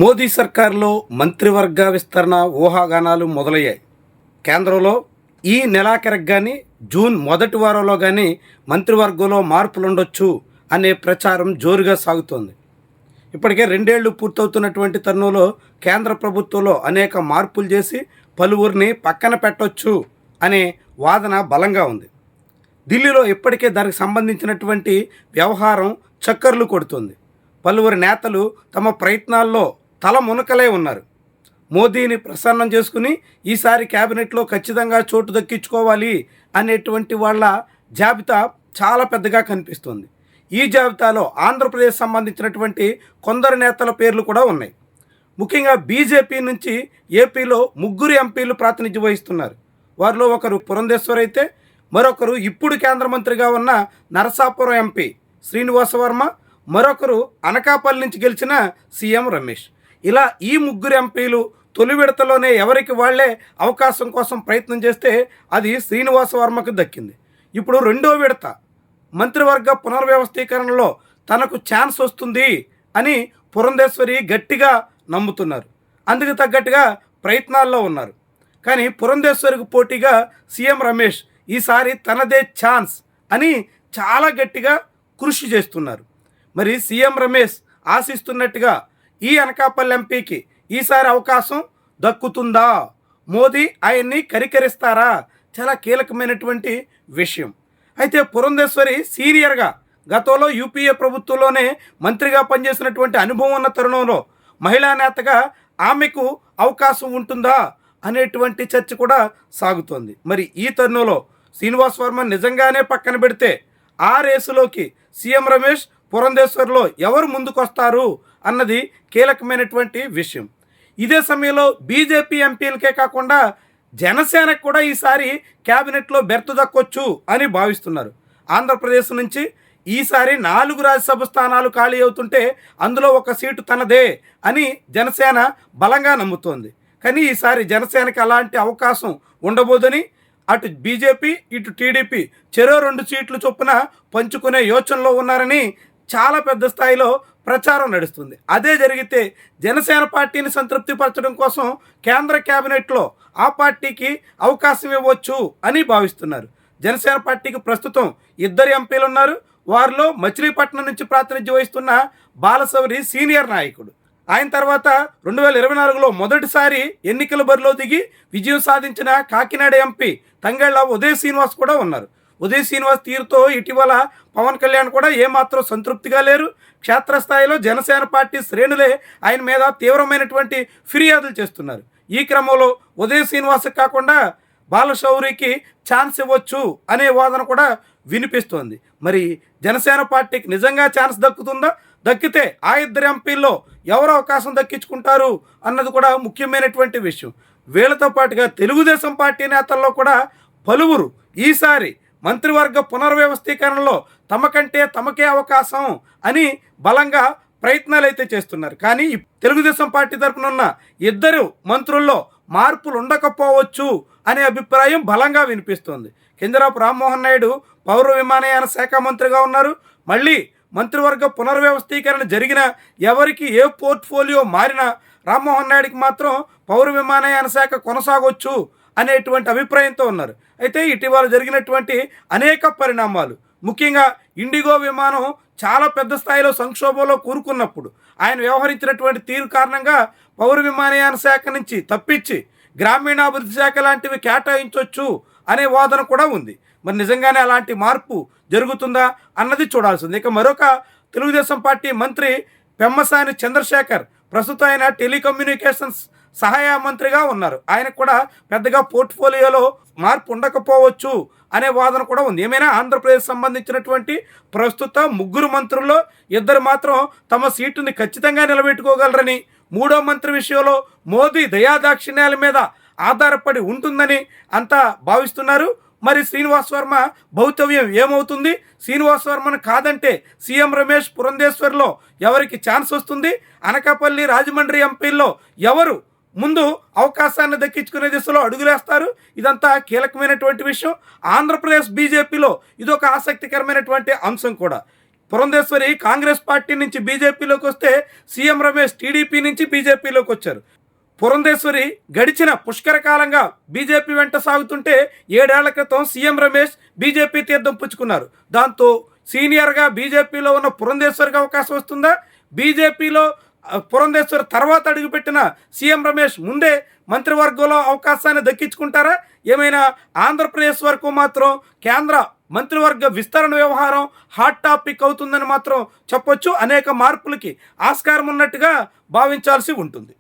మోదీ సర్కారులో మంత్రివర్గ విస్తరణ ఊహాగానాలు మొదలయ్యాయి. కేంద్రంలో ఈ నెలాఖరికి కానీ జూన్ మొదటి వారంలో కానీ మంత్రివర్గంలో మార్పులుండొచ్చు అనే ప్రచారం జోరుగా సాగుతోంది. ఇప్పటికే 2 ఏళ్లు పూర్తవుతున్నటువంటి తరుణంలో కేంద్ర ప్రభుత్వంలో అనేక మార్పులు చేసి పలువురిని పక్కన పెట్టొచ్చు అనే వాదన బలంగా ఉంది. ఢిల్లీలో ఇప్పటికే దానికి సంబంధించినటువంటి వ్యవహారం చక్కర్లు కొడుతుంది. పలువురు నేతలు తమ ప్రయత్నాల్లో తల మునకలే ఉన్నారు. మోదీని ప్రసన్నం చేసుకుని ఈసారి క్యాబినెట్లో ఖచ్చితంగా చోటు దక్కించుకోవాలి అనేటువంటి వాళ్ళ జాబితా చాలా పెద్దగా కనిపిస్తుంది. ఈ జాబితాలో ఆంధ్రప్రదేశ్ సంబంధించినటువంటి కొందరు నేతల పేర్లు కూడా ఉన్నాయి. ముఖ్యంగా బీజేపీ నుంచి ఏపీలో 3 ఎంపీలు ప్రాతినిధ్యం వహిస్తున్నారు. వారిలో ఒకరు పురంధేశ్వర్ అయితే మరొకరు ఇప్పుడు కేంద్ర మంత్రిగా ఉన్న నరసాపురం ఎంపీ శ్రీనివాస వర్మ, మరొకరు అనకాపల్లి నుంచి గెలిచిన సీఎం రమేష్. ఇలా ఈ 3 ఎంపీలు తొలి విడతలోనే ఎవరికి వాళ్లే అవకాశం కోసం ప్రయత్నం చేస్తే అది శ్రీనివాస వర్మకు దక్కింది. ఇప్పుడు 2వ విడత మంత్రివర్గ పునర్వ్యవస్థీకరణలో తనకు ఛాన్స్ వస్తుంది అని పురంధేశ్వరి గట్టిగా నమ్ముతున్నారు. అందుకు తగ్గట్టుగా ప్రయత్నాల్లో ఉన్నారు. కానీ పురంధేశ్వరికి పోటీగా సీఎం రమేష్ ఈసారి తనదే ఛాన్స్ అని చాలా గట్టిగా కృషి చేస్తున్నారు. మరి సీఎం రమేష్ ఆశిస్తున్నట్టుగా ఈ అనకాపల్లి ఎంపీకి ఈసారి అవకాశం దక్కుతుందా? మోదీ ఆయన్ని కరికరిస్తారా? చాలా కీలకమైనటువంటి విషయం. అయితే పురంధేశ్వరి సీనియర్గా గతంలో యూపీఏ ప్రభుత్వంలోనే మంత్రిగా పనిచేసినటువంటి అనుభవం ఉన్న తరుణంలో మహిళా నేతగా ఆమెకు అవకాశం ఉంటుందా అనేటువంటి చర్చ కూడా సాగుతోంది. మరి ఈ తరుణంలో శ్రీనివాస్ వర్మ నిజంగానే పక్కన పెడితే ఆ రేసులోకి సీఎం రమేష్ పురంధేశ్వర్లో ఎవరు ముందుకొస్తారు అన్నది కీలకమైనటువంటి విషయం. ఇదే సమయంలో బీజేపీ ఎంపీలకే కాకుండా జనసేనకు కూడా ఈసారి క్యాబినెట్లో బెర్తు దక్కొచ్చు అని భావిస్తున్నారు. ఆంధ్రప్రదేశ్ నుంచి ఈసారి 4 రాజ్యసభ స్థానాలు ఖాళీ అవుతుంటే అందులో ఒక సీటు తనదే అని జనసేన బలంగా నమ్ముతోంది. కానీ ఈసారి జనసేనకి అలాంటి అవకాశం ఉండబోదని అటు బీజేపీ ఇటు టీడీపీ చెరో 2 సీట్లు చొప్పున పంచుకునే యోచనలో ఉన్నారని చాలా పెద్ద స్థాయిలో ప్రచారం నడుస్తుంది. అదే జరిగితే జనసేన పార్టీని సంతృప్తిపరచడం కోసం కేంద్ర క్యాబినెట్లో ఆ పార్టీకి అవకాశం ఇవ్వచ్చు అని భావిస్తున్నారు. జనసేన పార్టీకి ప్రస్తుతం 2 ఎంపీలు ఉన్నారు. వారిలో మచిలీపట్నం నుంచి ప్రాతినిధ్యం వహిస్తున్న బాలశౌరి సీనియర్ నాయకుడు. ఆయన తర్వాత 2024లో మొదటిసారి ఎన్నికల బరిలో దిగి విజయం సాధించిన కాకినాడ ఎంపీ తంగెళ్ల ఉదయ్ శ్రీనివాస్ కూడా ఉన్నారు. ఉదయ్ శ్రీనివాస్ తీరుతో ఇటీవల పవన్ కళ్యాణ్ కూడా ఏమాత్రం సంతృప్తిగా లేరు. క్షేత్రస్థాయిలో జనసేన పార్టీ శ్రేణులే ఆయన మీద తీవ్రమైనటువంటి ఫిర్యాదులు చేస్తున్నారు. ఈ క్రమంలో ఉదయ్ శ్రీనివాస్ కాకుండా బాలశౌరికి ఛాన్స్ ఇవ్వచ్చు అనే వాదన కూడా వినిపిస్తోంది. మరి జనసేన పార్టీకి నిజంగా ఛాన్స్ దక్కుతుందా? దక్కితే ఆ 2 ఎంపీల్లో ఎవరు అవకాశం దక్కించుకుంటారు అన్నది కూడా ముఖ్యమైనటువంటి విషయం. వీళ్ళతో పాటుగా తెలుగుదేశం పార్టీ నేతల్లో కూడా పలువురు ఈసారి మంత్రివర్గ పునర్వ్యవస్థీకరణలో తమకే అవకాశం అని బలంగా ప్రయత్నాలు అయితే చేస్తున్నారు. కానీ తెలుగుదేశం పార్టీ తరఫున ఉన్న 2 మంత్రుల్లో మార్పులు ఉండకపోవచ్చు అనే అభిప్రాయం బలంగా వినిపిస్తోంది. కింజరాపు రామ్మోహన్ నాయుడు పౌర విమానయాన శాఖ మంత్రిగా ఉన్నారు. మళ్ళీ మంత్రివర్గ పునర్వ్యవస్థీకరణ జరిగిన ఎవరికి ఏ పోర్ట్ఫోలియో మారినా రామ్మోహన్ నాయుడికి మాత్రం పౌర విమానయాన శాఖ కొనసాగొచ్చు అనేటువంటి అభిప్రాయంతో ఉన్నారు. అయితే ఇటీవల జరిగినటువంటి అనేక పరిణామాలు, ముఖ్యంగా ఇండిగో విమానం చాలా పెద్ద స్థాయిలో సంక్షోభంలో కూరుకున్నప్పుడు ఆయన వ్యవహరించినటువంటి తీరు కారణంగా పౌర విమానయాన శాఖ నుంచి తప్పించి గ్రామీణాభివృద్ధి శాఖ లాంటివి కేటాయించవచ్చు అనే వాదన కూడా ఉంది. మరి నిజంగానే అలాంటి మార్పు జరుగుతుందా అన్నది చూడాల్సింది. ఇక మరొక తెలుగుదేశం పార్టీ మంత్రి పెమ్మసాని చంద్రశేఖర్ ప్రస్తుతం ఆయన టెలికమ్యూనికేషన్స్ సహాయ మంత్రిగా ఉన్నారు. ఆయనకు కూడా పెద్దగా పోర్ట్ఫోలియోలో మార్పు ఉండకపోవచ్చు అనే వాదన కూడా ఉంది. ఏమైనా ఆంధ్రప్రదేశ్ సంబంధించినటువంటి ప్రస్తుత 3 మంత్రుల్లో 2 మాత్రం తమ సీటుని ఖచ్చితంగా నిలబెట్టుకోగలరని, 3వ మంత్రి విషయంలో మోదీ దయాదాక్షిణ్యాల మీద ఆధారపడి ఉంటుందని అంతా భావిస్తున్నారు. మరి శ్రీనివాస్ వర్మ భౌతవ్యం ఏమవుతుంది? శ్రీనివాస్ వర్మను కాదంటే సీఎం రమేష్ పురంధేశ్వర్లో ఎవరికి ఛాన్స్ వస్తుంది? అనకాపల్లి రాజమండ్రి ఎంపీల్లో ఎవరు ముందు అవకాశాన్ని దక్కించుకునే దిశలో అడుగులేస్తారు? ఇదంతా కీలకమైనటువంటి విషయం. ఆంధ్రప్రదేశ్ బీజేపీలో ఇదొక ఆసక్తికరమైనటువంటి అంశం కూడా. పురంధేశ్వరి కాంగ్రెస్ పార్టీ నుంచి బీజేపీలోకి వస్తే సీఎం రమేష్ టీడీపీ నుంచి బీజేపీలోకి వచ్చారు. పురంధేశ్వరి గడిచిన పుష్కర కాలంగా బీజేపీ వెంట సాగుతుంటే 7 ఏళ్ల క్రితం సీఎం రమేష్ బీజేపీ తీర్థం పుచ్చుకున్నారు. దాంతో సీనియర్గా బీజేపీలో ఉన్న పురంధేశ్వరికి అవకాశం వస్తుందా? బీజేపీలో పురంధేశ్వరి తర్వాత అడుగుపెట్టిన సీఎం రమేష్ ముందే మంత్రివర్గంలో అవకాశాన్ని దక్కించుకుంటారా? ఏమైనా ఆంధ్రప్రదేశ్ వరకు మాత్రం కేంద్ర మంత్రివర్గ విస్తరణ వ్యవహారం హాట్ టాపిక్ అవుతుందని మాత్రం చెప్పొచ్చు. అనేక మార్పులకి ఆస్కారం ఉన్నట్టుగా భావించాల్సి ఉంటుంది.